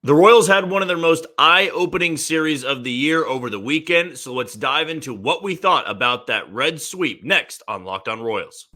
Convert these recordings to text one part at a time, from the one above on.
The Royals had one of their most eye-opening series of the year over the weekend, so let's dive into what we thought about that red sweep next on Locked On Royals.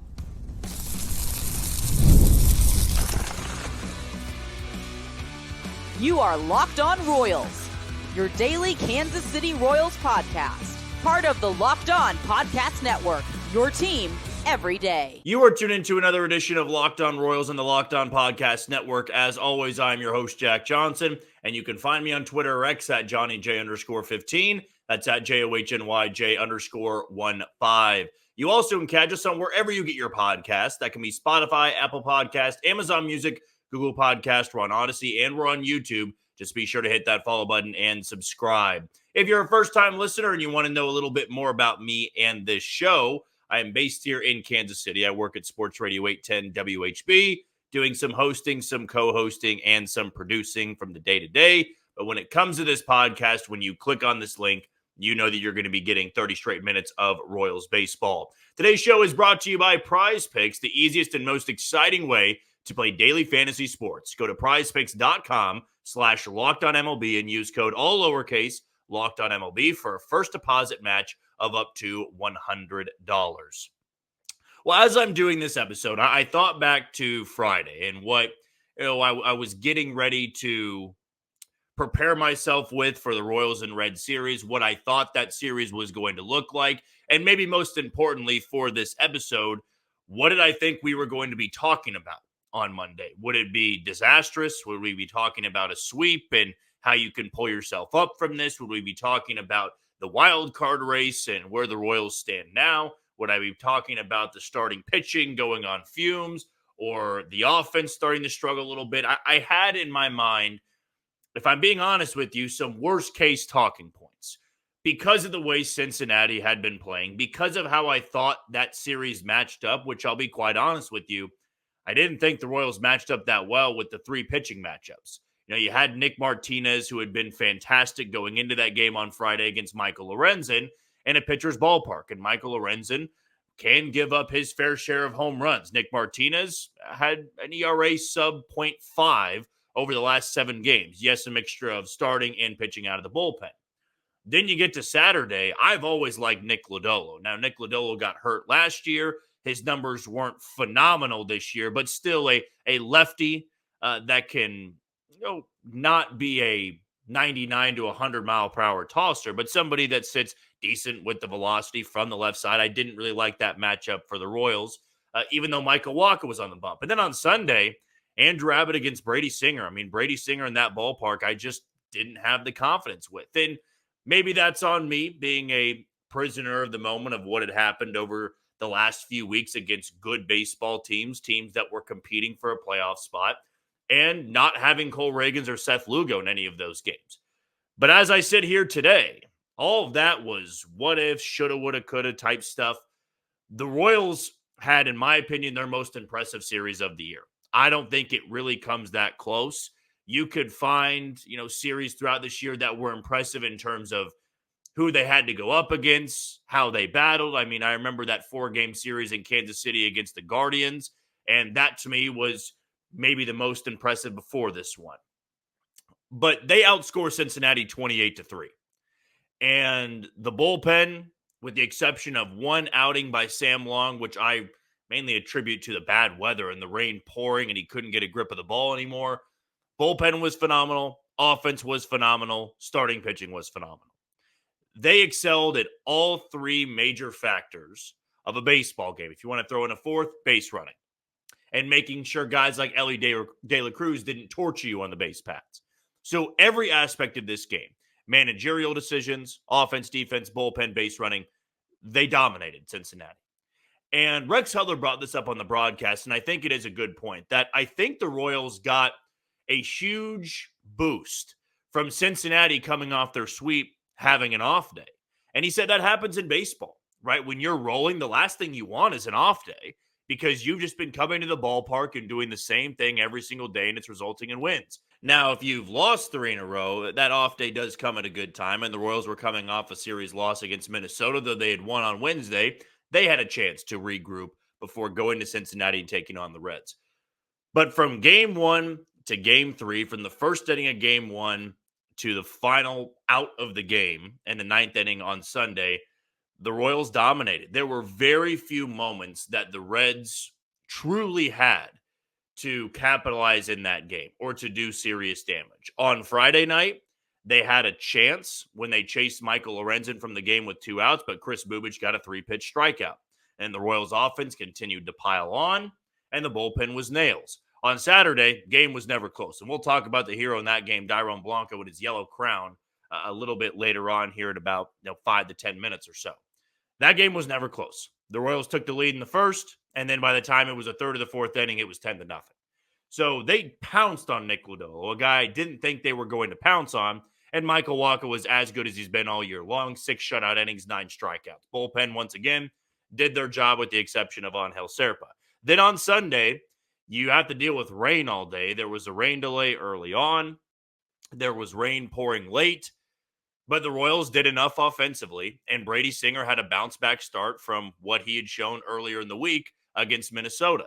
You are Locked On Royals, your daily Kansas City Royals podcast, part of the Locked On Podcast Network, your team every day. You are tuned into another edition of Locked On Royals on the Locked On Podcast Network. As always, I'm your host, Jack Johnson, and you can find me on Twitter or X at JohnnyJ_15. That's at JOHNYJ_15. You also can catch us on wherever you get your podcasts. That can be Spotify, Apple Podcast, Amazon Music, Google Podcast. We're on Odyssey, and we're on YouTube. Just be sure to hit that follow button and subscribe. If you're a first-time listener and you want to know a little bit more about me and this show, I am based here in Kansas City. I work at Sports Radio 810 WHB, doing some hosting, some co-hosting, and some producing from the day-to-day. But when it comes to this podcast, when you click on this link, you know that you're going to be getting 30 straight minutes of Royals baseball. Today's show is brought to you by PrizePicks, the easiest and most exciting way to play daily fantasy sports. Go to prizepicks.com/LockedOnMLB and use code all lowercase LockedOnMLB for a first deposit match of up to $100. Well, as I'm doing this episode, I thought back to Friday and what I was getting ready to prepare myself with for the Royals and Red series, what I thought that series was going to look like, and maybe most importantly for this episode, what did I think we were going to be talking about on Monday? Would it be disastrous? Would we be talking about a sweep and how you can pull yourself up from this? Would we be talking about the wild card race and where the Royals stand now? Would I be talking about the starting pitching going on fumes or the offense starting to struggle a little bit? I had in my mind, if I'm being honest with you, some worst case talking points because of the way Cincinnati had been playing, because of how I thought that series matched up, which I'll be quite honest with you, I didn't think the Royals matched up that well with the three pitching matchups. You know, you had Nick Martinez, who had been fantastic going into that game on Friday against Michael Lorenzen in a pitcher's ballpark. And Michael Lorenzen can give up his fair share of home runs. Nick Martinez had an ERA sub .5 over the last 7 games. Yes, a mixture of starting and pitching out of the bullpen. Then you get to Saturday. I've always liked Nick Lodolo. Now, Nick Lodolo got hurt last year. His numbers weren't phenomenal this year, but still a lefty that can not be a 99 to 100 mile per hour tosser, but somebody that sits decent with the velocity from the left side. I didn't really like that matchup for the Royals, even though Michael Wacha was on the bump. And then on Sunday, Andrew Abbott against Brady Singer. I mean, Brady Singer in that ballpark, I just didn't have the confidence with. And maybe that's on me being a prisoner of the moment of what had happened over the last few weeks against good baseball teams that were competing for a playoff spot, and not having Cole Reagans or Seth Lugo in any of those games. But as I sit here today, all of that was what if, shoulda, woulda, coulda type stuff. The Royals had, in my opinion, their most impressive series of the year. I don't think it really comes that close. You could find, series throughout this year that were impressive in terms of who they had to go up against, how they battled. I mean, I remember that 4-game series in Kansas City against the Guardians, and that to me was maybe the most impressive before this one. But they outscore Cincinnati 28-3. And the bullpen, with the exception of one outing by Sam Long, which I mainly attribute to the bad weather and the rain pouring and he couldn't get a grip of the ball anymore, bullpen was phenomenal. Offense was phenomenal. Starting pitching was phenomenal. They excelled at all 3 major factors of a baseball game. If you want to throw in a fourth, base running. And making sure guys like Elly De La Cruz didn't torture you on the base paths. So every aspect of this game, managerial decisions, offense, defense, bullpen, base running, they dominated Cincinnati. And Rex Hudler brought this up on the broadcast, and I think it is a good point, that I think the Royals got a huge boost from Cincinnati coming off their sweep, having an off day. And he said that happens in baseball, right? When you're rolling, the last thing you want is an off day, because you've just been coming to the ballpark and doing the same thing every single day, and it's resulting in wins. Now, if you've lost 3 in a row, that off day does come at a good time, and the Royals were coming off a series loss against Minnesota, though they had won on Wednesday. They had a chance to regroup before going to Cincinnati and taking on the Reds. But from game 1 to game 3, from the first inning of game 1 to the final out of the game in the 9th inning on Sunday, the Royals dominated. There were very few moments that the Reds truly had to capitalize in that game or to do serious damage. On Friday night, they had a chance when they chased Michael Lorenzen from the game with 2 outs, but Chris Bubich got a 3-pitch strikeout. And the Royals offense continued to pile on, and the bullpen was nails. On Saturday, game was never close. And we'll talk about the hero in that game, Dairon Blanco, with his yellow crown a little bit later on here in about 5 to 10 minutes or so. That game was never close. The Royals took the lead in the first, and then by the time it was a third of the 4th inning, it was 10-0. So they pounced on Nick Lodolo, a guy I didn't think they were going to pounce on, and Michael Wacha was as good as he's been all year long. 6 shutout innings, 9 strikeouts. Bullpen, once again, did their job with the exception of Angel Serpa. Then on Sunday, you have to deal with rain all day. There was a rain delay early on. There was rain pouring late. But the Royals did enough offensively, and Brady Singer had a bounce-back start from what he had shown earlier in the week against Minnesota.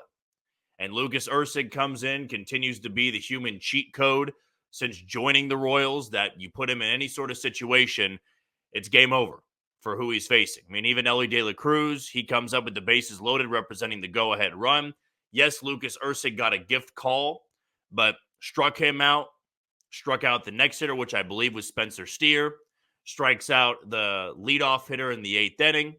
And Lucas Erceg comes in, continues to be the human cheat code since joining the Royals, that you put him in any sort of situation, it's game over for who he's facing. I mean, even Elly De La Cruz, he comes up with the bases loaded representing the go-ahead run. Yes, Lucas Erceg got a gift call, but struck out the next hitter, which I believe was Spencer Steer. Strikes out the leadoff hitter in the 8th inning,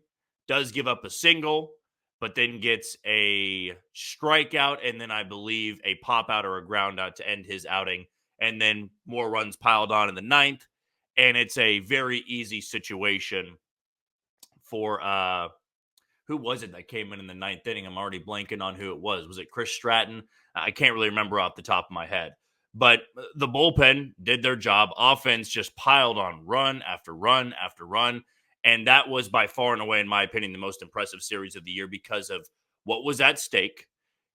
does give up a single, but then gets a strikeout and then I believe a pop out or a ground out to end his outing. And then more runs piled on in the 9th. And it's a very easy situation for, who was it that came in the 9th inning? I'm already blanking on who it was. Was it Chris Stratton? I can't really remember off the top of my head. But the bullpen did their job. Offense just piled on run after run after run. And that was by far and away, in my opinion, the most impressive series of the year because of what was at stake.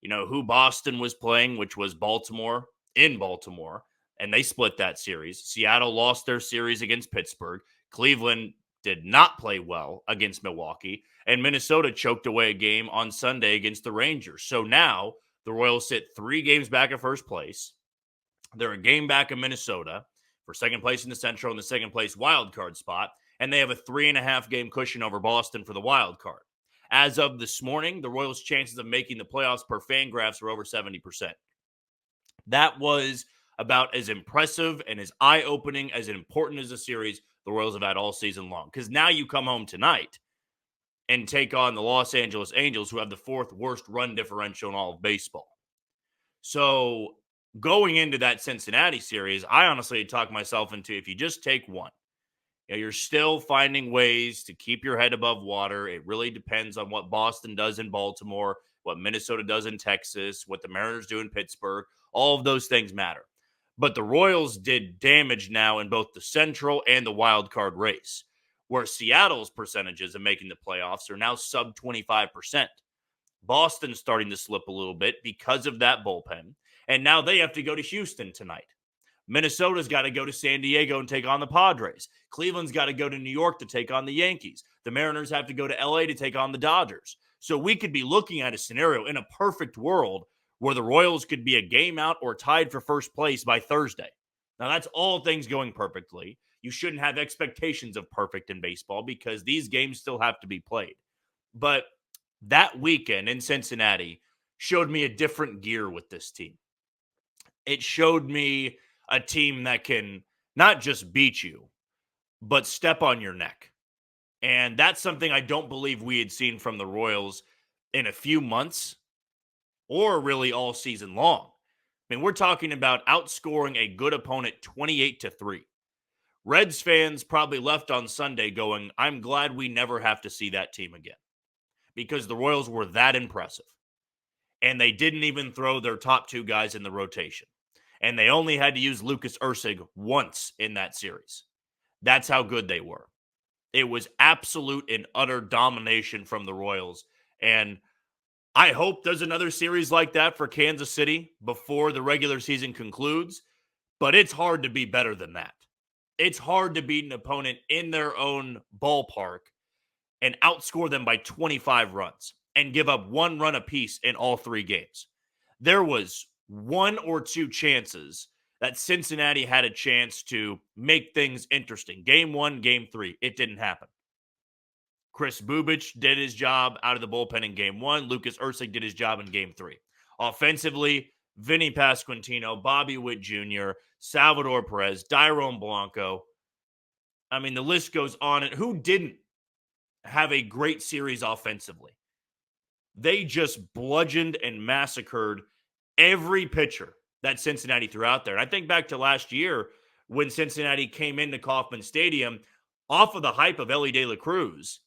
Who Boston was playing, which was Baltimore in Baltimore. And they split that series. Seattle lost their series against Pittsburgh. Cleveland did not play well against Milwaukee. And Minnesota choked away a game on Sunday against the Rangers. So now the Royals sit 3 games back at first place. They're a game back in Minnesota for second place in the Central and the second place wild card spot. And they have a 3.5 game cushion over Boston for the wild card. As of this morning, the Royals' chances of making the playoffs per Fangraphs are over 70%. That was about as impressive and as eye-opening, as important as a series the Royals have had all season long. Because now you come home tonight and take on the Los Angeles Angels, who have the 4th worst run differential in all of baseball. So going into that Cincinnati series, I honestly talked myself into, if you just take one, you're still finding ways to keep your head above water. It really depends on what Boston does in Baltimore, what Minnesota does in Texas, what the Mariners do in Pittsburgh. All of those things matter. But the Royals did damage now in both the Central and the wild card race, where Seattle's percentages of making the playoffs are now sub 25%. Boston's starting to slip a little bit because of that bullpen. And now they have to go to Houston tonight. Minnesota's got to go to San Diego and take on the Padres. Cleveland's got to go to New York to take on the Yankees. The Mariners have to go to LA to take on the Dodgers. So we could be looking at a scenario in a perfect world where the Royals could be a game out or tied for first place by Thursday. Now, that's all things going perfectly. You shouldn't have expectations of perfect in baseball because these games still have to be played. But that weekend in Cincinnati showed me a different gear with this team. It showed me a team that can not just beat you, but step on your neck. And that's something I don't believe we had seen from the Royals in a few months or really all season long. I mean, we're talking about outscoring a good opponent 28-3. Reds fans probably left on Sunday going, I'm glad we never have to see that team again, because the Royals were that impressive. And they didn't even throw their top 2 guys in the rotation. And they only had to use Lucas Erceg once in that series. That's how good they were. It was absolute and utter domination from the Royals. And I hope there's another series like that for Kansas City before the regular season concludes. But it's hard to be better than that. It's hard to beat an opponent in their own ballpark and outscore them by 25 runs and give up 1 run apiece in all 3 games. There was one or two chances that Cincinnati had a chance to make things interesting. Game 1, Game 3, it didn't happen. Chris Bubich did his job out of the bullpen in Game 1. Lucas Ursig did his job in Game 3. Offensively, Vinny Pasquantino, Bobby Witt Jr., Salvador Perez, Dairon Blanco. I mean, the list goes on. And who didn't have a great series offensively? They just bludgeoned and massacred every pitcher that Cincinnati threw out there. And I think back to last year when Cincinnati came into Kauffman Stadium off of the hype of Elly De La Cruz,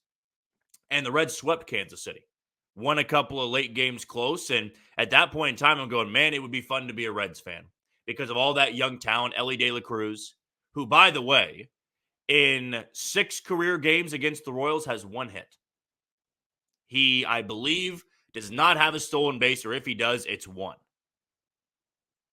and the Reds swept Kansas City. Won a couple of late games close, and at that point in time, I'm going, man, it would be fun to be a Reds fan because of all that young talent. Elly De La Cruz, who, by the way, in 6 career games against the Royals has 1 hit. He, I believe, does not have a stolen base, or if he does, it's 1.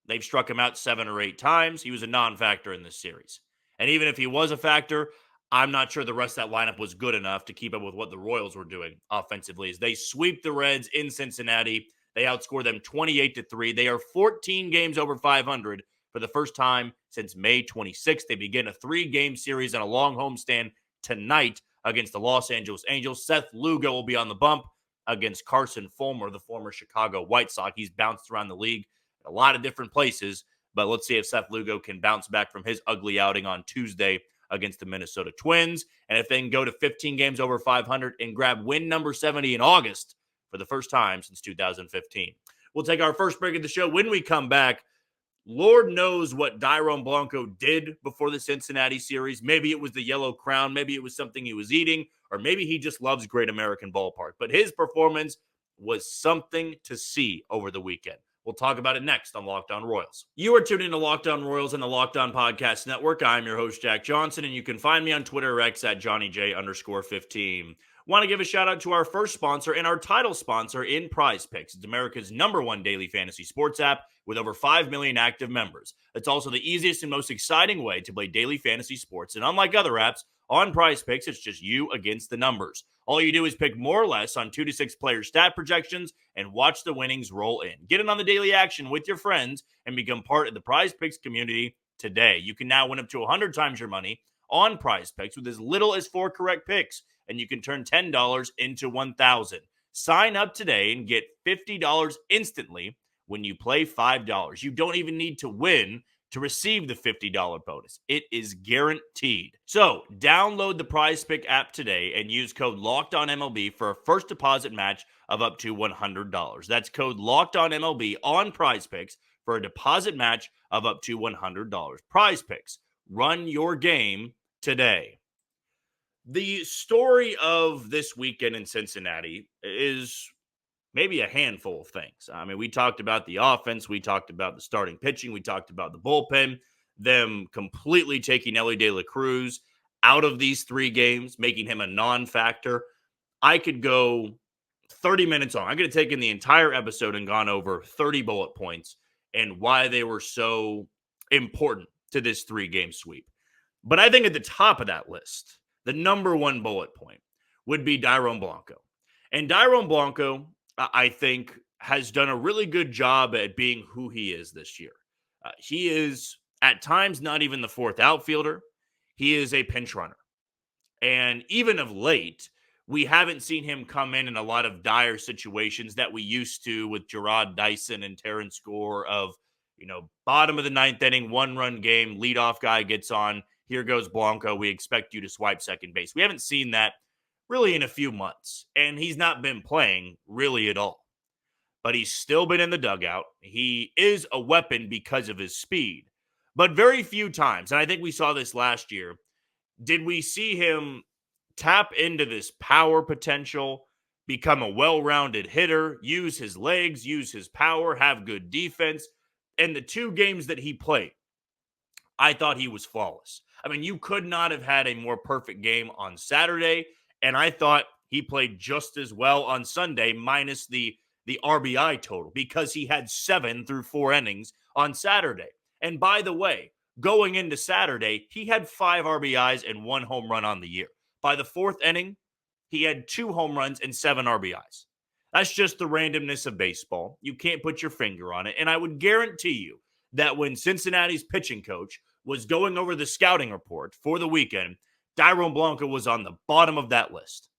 They've struck him out 7 or 8 times. He was a non-factor in this series. And even if he was a factor, I'm not sure the rest of that lineup was good enough to keep up with what the Royals were doing offensively. As they sweep the Reds in Cincinnati, they outscore them 28-3. They are 14 games over 500 for the first time since May 26th. They begin a 3-game series on a long homestand tonight against the Los Angeles Angels. Seth Lugo will be on the bump against Carson Fulmer, the former Chicago White Sox. He's bounced around the league in a lot of different places, but let's see if Seth Lugo can bounce back from his ugly outing on Tuesday against the Minnesota Twins. And if they can go to 15 games over 500 and grab win number 70 in August for the first time since 2015. We'll take our first break of the show. When we come back, Lord knows what Dairon Blanco did before the Cincinnati series. Maybe it was the Yellow Crown. Maybe it was something he was eating, or maybe he just loves Great American Ballpark. But his performance was something to see over the weekend. We'll talk about it next on Locked On Royals. You are tuned into Locked On Royals and the Locked On Podcast Network. I'm your host, Jack Johnson, and you can find me on Twitter or X at JohnnyJ_15. Want to give a shout out to our first sponsor and our title sponsor in PrizePicks. It's America's #1 daily fantasy sports app with over 5 million active members. It's also the easiest and most exciting way to play daily fantasy sports. And unlike other apps, on PrizePicks, it's just you against the numbers. All you do is pick more or less on 2 to 6 player stat projections and watch the winnings roll in. Get in on the daily action with your friends and become part of the PrizePicks community today. You can now win up to 100 times your money on PrizePicks with as little as 4 correct picks, and you can turn $10 into $1,000. Sign up today and get $50 instantly when you play $5. You don't even need to win to receive the $50 bonus. It is guaranteed. So download the PrizePick app today and use code LOCKEDONMLB for a first deposit match of up to $100. That's code LOCKEDONMLB on PrizePicks for a deposit match of up to $100. PrizePicks, run your game today. The story of this weekend in Cincinnati is maybe a handful of things. I mean, we talked about the offense. We talked about the starting pitching. We talked about the bullpen, them completely taking Elly De La Cruz out of these 3 games, making him a non-factor. I could go 30 minutes on. I'm going to take in the entire episode and gone over 30 bullet points and why they were so important to this 3-game sweep. But I think at the top of that list, the #1 bullet point would be Dairon Blanco. And Dairon Blanco, I think, has done a really good job at being who he is this year. He is, at times, not even the 4th outfielder. He is a pinch runner. And even of late, we haven't seen him come in a lot of dire situations that we used to with Jarrod Dyson and Terrence Gore of, bottom of the 9th inning, 1-run game, leadoff guy gets on, here goes Blanco, we expect you to swipe second base. We haven't seen that really in a few months, and he's not been playing really at all. But he's still been in the dugout. He is a weapon because of his speed. But very few times, and I think we saw this last year, did we see him tap into this power potential, become a well-rounded hitter, use his legs, use his power, have good defense. And the 2 games that he played, I thought he was flawless. I mean, you could not have had a more perfect game on Saturday, and I thought he played just as well on Sunday, minus the RBI total, because he had 7 through 4 innings on Saturday. And by the way, going into Saturday, he had 5 RBIs and 1 home run on the year. By the 4th inning, he had 2 home runs and 7 RBIs. That's just the randomness of baseball. You can't put your finger on it. And I would guarantee you that when Cincinnati's pitching coach was going over the scouting report for the weekend, Dairon Blanco was on the bottom of that list.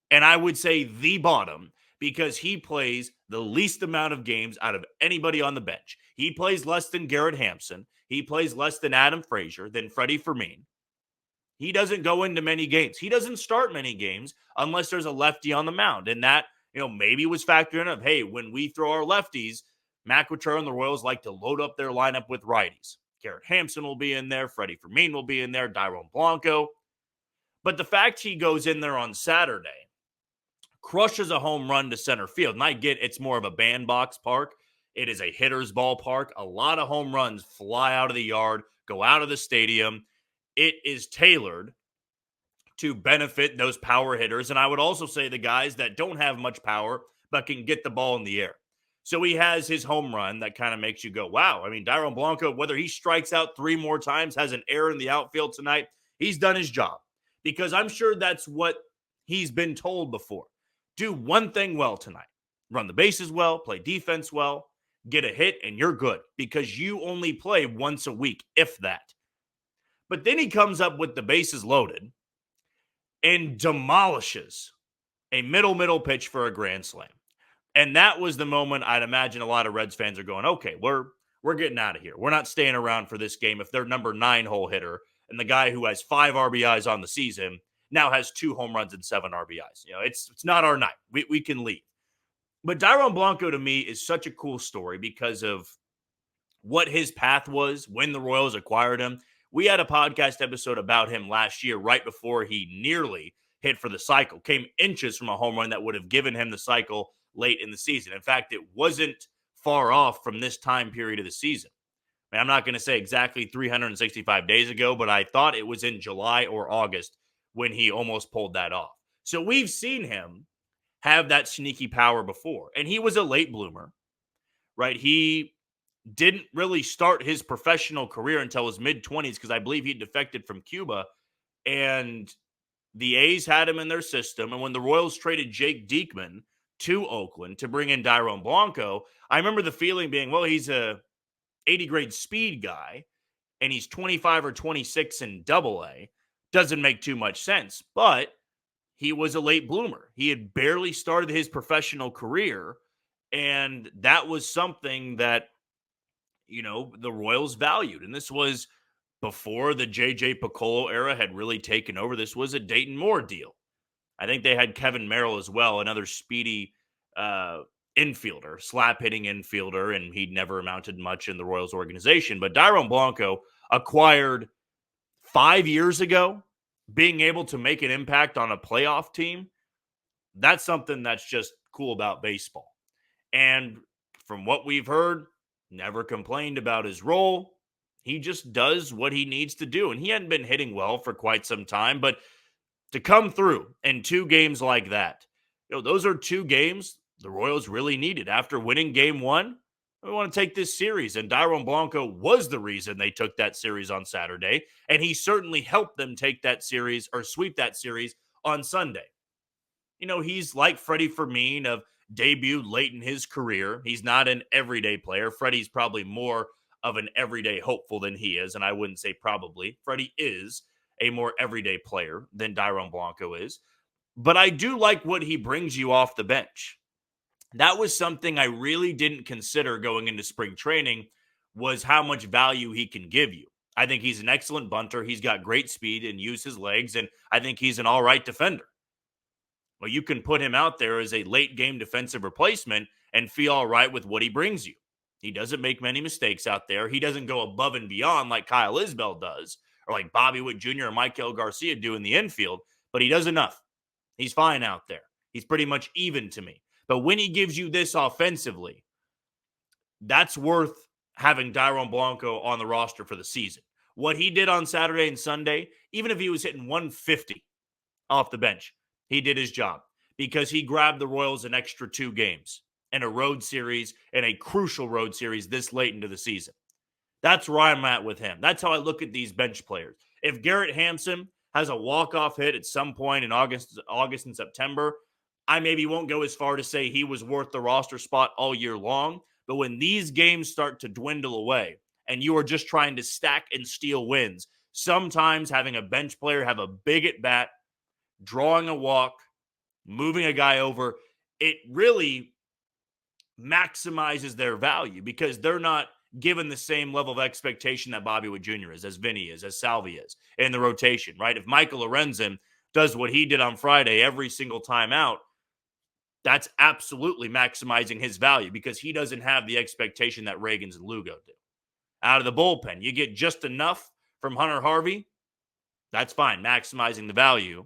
And I would say the bottom because he plays the least amount of games out of anybody on the bench. He plays less than Garrett Hampson. He plays less than Adam Frazier, than Freddie Fermin. He doesn't go into many games. He doesn't start many games unless there's a lefty on the mound. And that, maybe was factored in of, hey, when we throw our lefties, McIntyre and the Royals like to load up their lineup with righties. Garrett Hampson will be in there. Freddie Fermin will be in there. Dairon Blanco. But the fact he goes in there on Saturday, crushes a home run to center field. And I get it's more of a bandbox park. It is a hitter's ballpark. A lot of home runs fly out of the yard, go out of the stadium. It is tailored to benefit those power hitters. And I would also say the guys that don't have much power but can get the ball in the air. So he has his home run that kind of makes you go, wow. I mean, Dairon Blanco, whether he strikes out 3 more times, has an error in the outfield tonight, he's done his job. Because I'm sure that's what he's been told before. Do one thing well tonight. Run the bases well, play defense well, get a hit, and you're good. Because you only play once a week, if that. But then he comes up with the bases loaded and demolishes a middle pitch for a grand slam. And that was the moment I'd imagine a lot of Reds fans are going, okay, we're getting out of here. We're not staying around for this game if their number 9 hole hitter and the guy who has 5 RBIs on the season now has 2 home runs and 7 RBIs. It's not our night. We can leave. But Dairon Blanco to me is such a cool story because of what his path was when the Royals acquired him. We had a podcast episode about him last year, right before he nearly hit for the cycle, came inches from a home run that would have given him the cycle late in the season. In fact, it wasn't far off from this time period of the season. I mean, I'm not going to say exactly 365 days ago, but I thought it was in July or August when he almost pulled that off. So we've seen him have that sneaky power before, and he was a late bloomer, right? He didn't really start his professional career until his mid-20s because I believe he defected from Cuba, and the A's had him in their system. And when the Royals traded Jake Diekman to Oakland to bring in Dairon Blanco, I remember the feeling being, well, he's a 80 grade speed guy, and he's 25 or 26 in Double-A. Doesn't make too much sense, but he was a late bloomer. He had barely started his professional career, and that was something that, the Royals valued. And this was before the J.J. Piccolo era had really taken over. This was a Dayton Moore deal. I think they had Kevin Merrill as well, another speedy infielder, slap-hitting infielder, and he'd never amounted much in the Royals organization. But Dairon Blanco acquired 5 years ago, being able to make an impact on a playoff team, that's something that's just cool about baseball. And from what we've heard, never complained about his role. He just does what he needs to do. And he hadn't been hitting well for quite some time, but to come through in 2 games like that, those are 2 games the Royals really needed. After winning game 1, we want to take this series. And Dairon Blanco was the reason they took that series on Saturday. And he certainly helped them take that series or sweep that series on Sunday. He's like Freddie Fermin of debuted late in his career. He's not an everyday player. Freddie's probably more of an everyday hopeful than he is. And I wouldn't say probably. Freddie is a more everyday player than Dairon Blanco is. But I do like what he brings you off the bench. That was something I really didn't consider going into spring training, was how much value he can give you. I think he's an excellent bunter. He's got great speed and use his legs, and I think he's an all right defender. Well, you can put him out there as a late game defensive replacement and feel all right with what he brings you. He doesn't make many mistakes out there. He doesn't go above and beyond like Kyle Isbell does, or like Bobby Witt Jr. or Michael Garcia do in the infield, but he does enough. He's fine out there. He's pretty much even to me. But when he gives you this offensively, that's worth having Dairon Blanco on the roster for the season. What he did on Saturday and Sunday, even if he was hitting 150 off the bench, he did his job because he grabbed the Royals an extra 2 games and a road series and a crucial road series this late into the season. That's where I'm at with him. That's how I look at these bench players. If Garrett Hampson has a walk-off hit at some point in August and September, I maybe won't go as far to say he was worth the roster spot all year long, but when these games start to dwindle away and you are just trying to stack and steal wins, sometimes having a bench player have a big at bat, drawing a walk, moving a guy over, it really maximizes their value because they're not given the same level of expectation that Bobby Witt Jr. is, as Vinny is, as Salvi is in the rotation, right? If Michael Lorenzen does what he did on Friday every single time out, that's absolutely maximizing his value because he doesn't have the expectation that Reagans and Lugo do. Out of the bullpen, you get just enough from Hunter Harvey, that's fine, maximizing the value.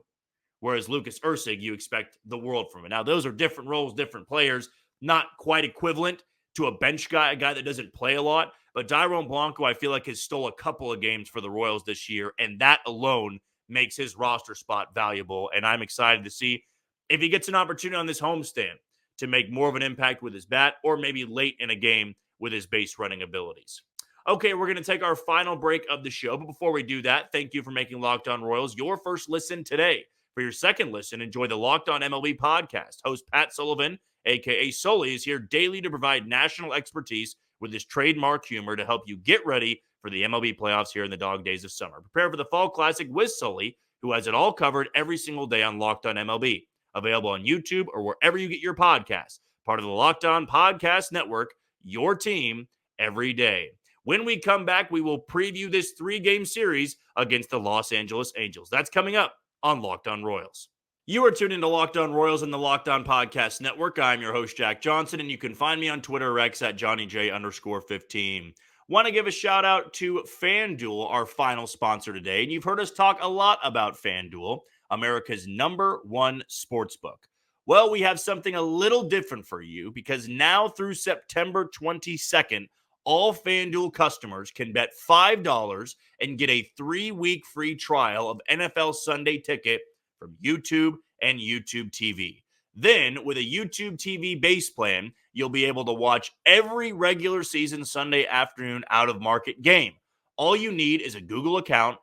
Whereas Lucas Ursig, you expect the world from it. Now, those are different roles, different players, not quite equivalent to a bench guy, a guy that doesn't play a lot. But Dairon Blanco, I feel like, has stole a couple of games for the Royals this year, and that alone makes his roster spot valuable. And I'm excited to see if he gets an opportunity on this homestand to make more of an impact with his bat or maybe late in a game with his base running abilities. Okay, we're going to take our final break of the show. But before we do that, thank you for making Locked On Royals your first listen today. For your second listen, enjoy the Locked On MLB podcast. Host Pat Sullivan, a.k.a. Sully, is here daily to provide national expertise with his trademark humor to help you get ready for the MLB playoffs here in the dog days of summer. Prepare for the Fall Classic with Sully, who has it all covered every single day on Locked On MLB. Available on YouTube or wherever you get your podcasts. Part of the Locked On Podcast Network, your team every day. When we come back, we will preview this 3-game series against the Los Angeles Angels. That's coming up on Locked On Royals. You are tuned into Locked On Royals and the Locked On Podcast Network. I'm your host, Jack Johnson, and you can find me on Twitter or X at JohnnyJ_15. Want to give a shout out to FanDuel, our final sponsor today. And you've heard us talk a lot about FanDuel, America's #1 sportsbook. Well, we have something a little different for you because now through September 22nd, all FanDuel customers can bet $5 and get a 3-week free trial of NFL Sunday Ticket from YouTube and YouTube TV. Then, with a YouTube TV base plan, you'll be able to watch every regular season Sunday afternoon out-of-market game. All you need is a Google account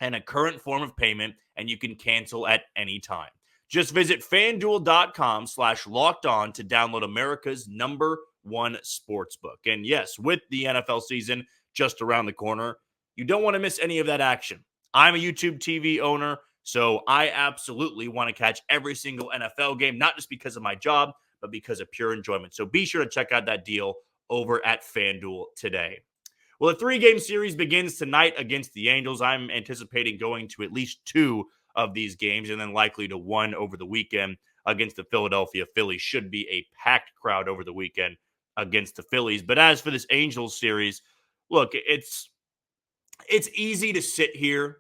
and a current form of payment, and you can cancel at any time. Just visit FanDuel.com/LockedOn to download America's #1 sportsbook. And yes, with the NFL season just around the corner, you don't want to miss any of that action. I'm a YouTube TV owner, so I absolutely want to catch every single NFL game, not just because of my job, but because of pure enjoyment. So be sure to check out that deal over at FanDuel today. Well, the 3-game series begins tonight against the Angels. I'm anticipating going to at least 2 of these games and then likely to 1 over the weekend against the Philadelphia Phillies. Should be a packed crowd over the weekend against the Phillies. But as for this Angels series, look, it's easy to sit here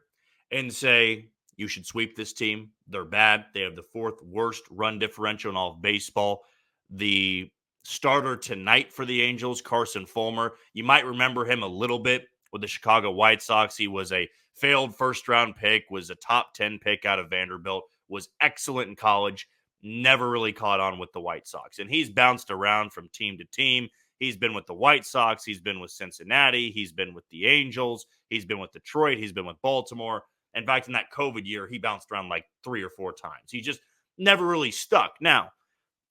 and say you should sweep this team. They're bad. They have the 4th worst run differential in all of baseball. The starter tonight for the Angels, Carson Fulmer, you might remember him a little bit with the Chicago White Sox. He was a failed first-round pick, was a top 10 pick out of Vanderbilt, was excellent in college, never really caught on with the White Sox. And he's bounced around from team to team. He's been with the White Sox. He's been with Cincinnati. He's been with the Angels. He's been with Detroit. He's been with Baltimore. In fact, in that COVID year, he bounced around like 3 or 4 times. He just never really stuck. Now,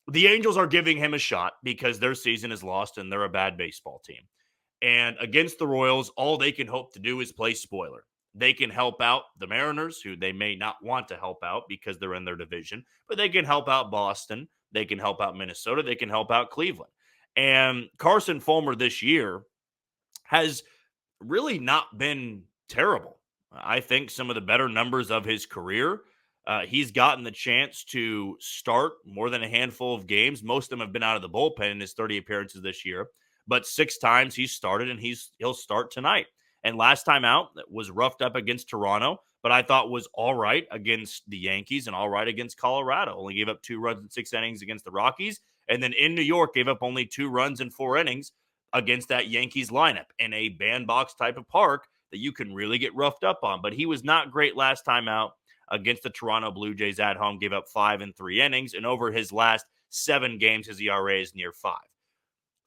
the Angels are giving him a shot because their season is lost and they're a bad baseball team. And against the Royals, all they can hope to do is play spoiler. They can help out the Mariners, who they may not want to help out because they're in their division, but they can help out Boston. They can help out Minnesota. They can help out Cleveland. And Carson Fulmer this year has really not been terrible. I think some of the better numbers of his career. He's gotten the chance to start more than a handful of games. Most of them have been out of the bullpen in his 30 appearances this year. But 6 times he's started, and he'll start tonight. And last time out was roughed up against Toronto, but I thought was all right against the Yankees and all right against Colorado. Only gave up 2 runs in 6 innings against the Rockies. And then in New York, gave up only 2 runs in 4 innings against that Yankees lineup in a bandbox type of park that you can really get roughed up on. But he was not great last time out against the Toronto Blue Jays at home, gave up 5 in 3 innings. And over his last 7 games, his ERA is near 5.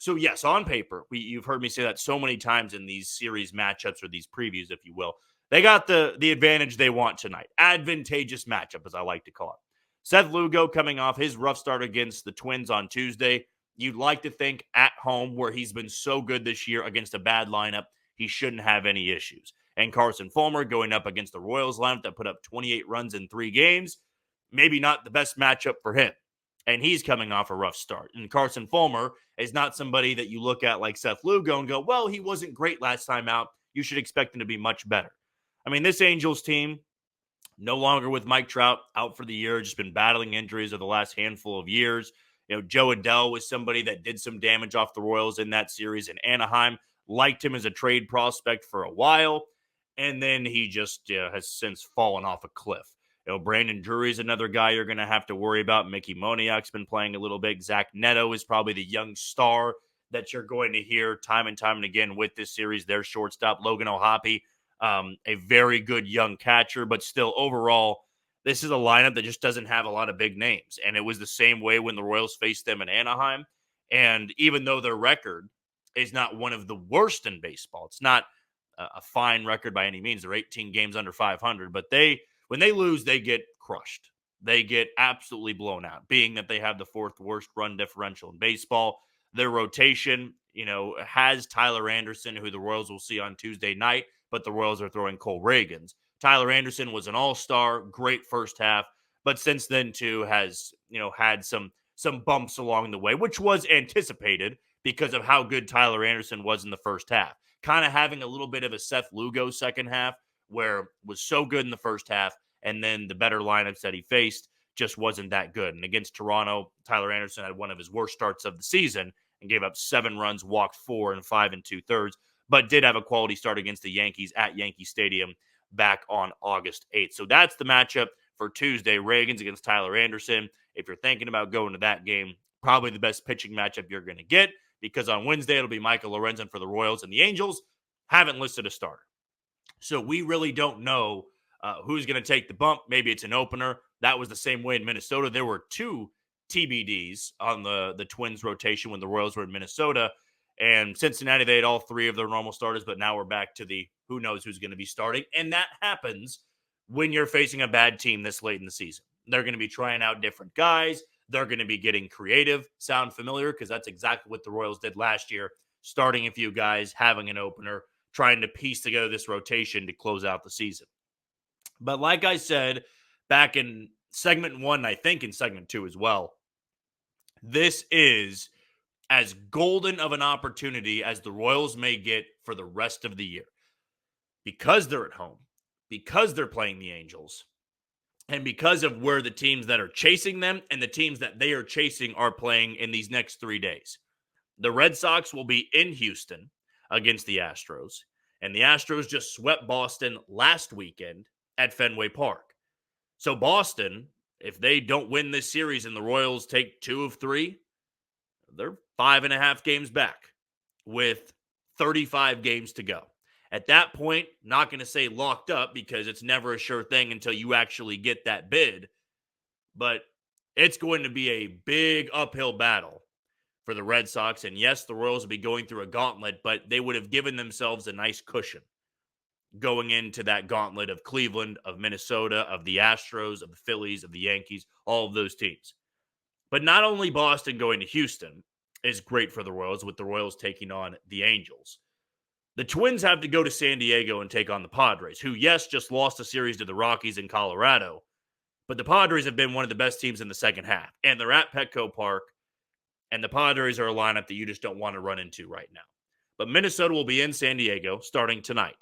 So, yes, on paper, you've heard me say that so many times in these series matchups or these previews, if you will. They got the advantage they want tonight. Advantageous matchup, as I like to call it. Seth Lugo coming off his rough start against the Twins on Tuesday. You'd like to think at home, where he's been so good this year against a bad lineup, he shouldn't have any issues. And Carson Fulmer going up against the Royals lineup that put up 28 runs in 3 games, maybe not the best matchup for him. And he's coming off a rough start. And Carson Fulmer is not somebody that you look at like Seth Lugo and go, well, he wasn't great last time out. You should expect him to be much better. I mean, this Angels team, no longer with Mike Trout, out for the year, just been battling injuries over the last handful of years. Joe Adell was somebody that did some damage off the Royals in that series in Anaheim. Liked him as a trade prospect for a while, and then he just has since fallen off a cliff. Brandon Drury's another guy you're going to have to worry about. Mickey Moniak's been playing a little bit. Zach Neto is probably the young star that you're going to hear time and time and again with this series. Their shortstop, Logan O'Hoppe, a very good young catcher, but still overall, this is a lineup that just doesn't have a lot of big names. And it was the same way when the Royals faced them in Anaheim. And even though their record is not one of the worst in baseball, it's not a fine record by any means. They're 18 games under 500, but when they lose, they get crushed. They get absolutely blown out, being that they have the 4th worst run differential in baseball. Their rotation, has Tyler Anderson, who the Royals will see on Tuesday night, but the Royals are throwing Cole Reagans. Tyler Anderson was an all-star, great first half, but since then too has, had some bumps along the way, which was anticipated because of how good Tyler Anderson was in the first half. Kind of having a little bit of a Seth Lugo second half, where was so good in the first half, and then the better lineups that he faced just wasn't that good. And against Toronto, Tyler Anderson had one of his worst starts of the season and gave up 7 runs, walked 4 in 5 2/3, but did have a quality start against the Yankees at Yankee Stadium back on August 8th. So that's the matchup for Tuesday, Reagans against Tyler Anderson. If you're thinking about going to that game, probably the best pitching matchup you're going to get, because on Wednesday it'll be Michael Lorenzen for the Royals, and the Angels haven't listed a starter. So we really don't know who's going to take the bump. Maybe it's an opener. That was the same way in Minnesota. There were 2 TBDs on the Twins rotation when the Royals were in Minnesota. And Cincinnati, they had all 3 of their normal starters, but now we're back to the who knows who's going to be starting. And that happens when you're facing a bad team this late in the season. They're going to be trying out different guys. They're going to be getting creative. Sound familiar? Because that's exactly what the Royals did last year, starting a few guys, having an opener, trying to piece together this rotation to close out the season. But like I said, back in segment 1, I think in segment 2 as well, this is as golden of an opportunity as the Royals may get for the rest of the year. Because they're at home, because they're playing the Angels, and because of where the teams that are chasing them and the teams that they are chasing are playing in these next 3 days. The Red Sox will be in Houston against the Astros, and the Astros just swept Boston last weekend at Fenway Park. So Boston, if they don't win this series and the Royals take 2 of 3, they're 5.5 games back with 35 games to go. At that point, not going to say locked up because it's never a sure thing until you actually get that bid, but it's going to be a big uphill battle for the Red Sox. And yes, the Royals will be going through a gauntlet, but they would have given themselves a nice cushion going into that gauntlet of Cleveland, of Minnesota, of the Astros, of the Phillies, of the Yankees, all of those teams. But not only Boston going to Houston is great for the Royals, with the Royals taking on the Angels. The Twins have to go to San Diego and take on the Padres, who, yes, just lost a series to the Rockies in Colorado, but the Padres have been one of the best teams in the second half, and they're at Petco Park, and the Padres are a lineup that you just don't want to run into right now. But Minnesota will be in San Diego starting tonight.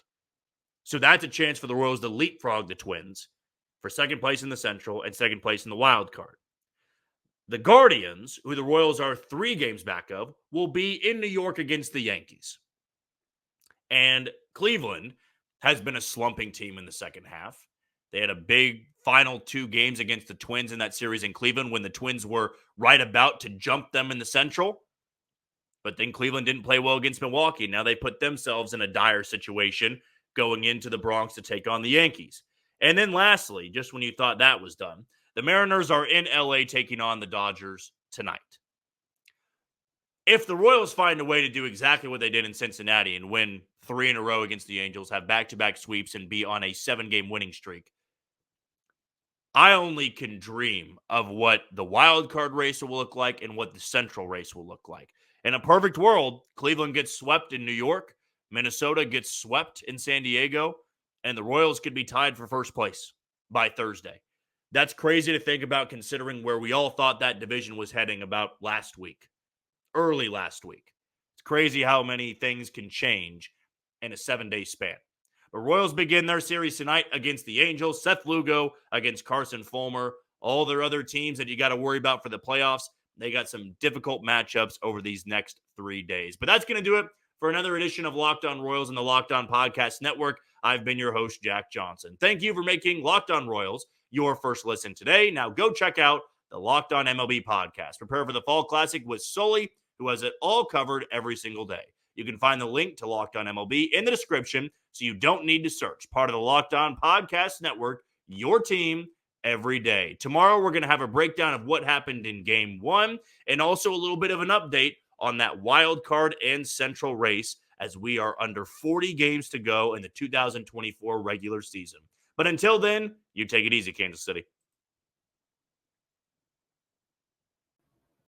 So that's a chance for the Royals to leapfrog the Twins for second place in the Central and second place in the wild card. The Guardians, who the Royals are 3 games back of, will be in New York against the Yankees. And Cleveland has been a slumping team in the second half. They had a big final 2 games against the Twins in that series in Cleveland when the Twins were right about to jump them in the Central. But then Cleveland didn't play well against Milwaukee. Now they put themselves in a dire situation going into the Bronx to take on the Yankees. And then lastly, just when you thought that was done, the Mariners are in LA taking on the Dodgers tonight. If the Royals find a way to do exactly what they did in Cincinnati and win 3 in a row against the Angels, have back-to-back sweeps, and be on a 7-game winning streak, I only can dream of what the wild card race will look like and what the central race will look like. In a perfect world, Cleveland gets swept in New York, Minnesota gets swept in San Diego, and the Royals could be tied for first place by Thursday. That's crazy to think about considering where we all thought that division was heading about last week, early last week. It's crazy how many things can change in a 7-day span. The Royals begin their series tonight against the Angels. Seth Lugo against Carson Fulmer. All their other teams that you got to worry about for the playoffs, they got some difficult matchups over these next 3 days. But that's going to do it for another edition of Locked On Royals and the Locked On Podcast Network. I've been your host, Jack Johnson. Thank you for making Locked On Royals your first listen today. Now go check out the Locked On MLB podcast. Prepare for the Fall Classic with Sully, who has it all covered every single day. You can find the link to Locked On MLB in the description, so you don't need to search. Part of the Locked On Podcast Network, your team every day. Tomorrow, we're going to have a breakdown of what happened in Game 1 and also a little bit of an update on that wild card and central race as we are under 40 games to go in the 2024 regular season. But until then, you take it easy, Kansas City.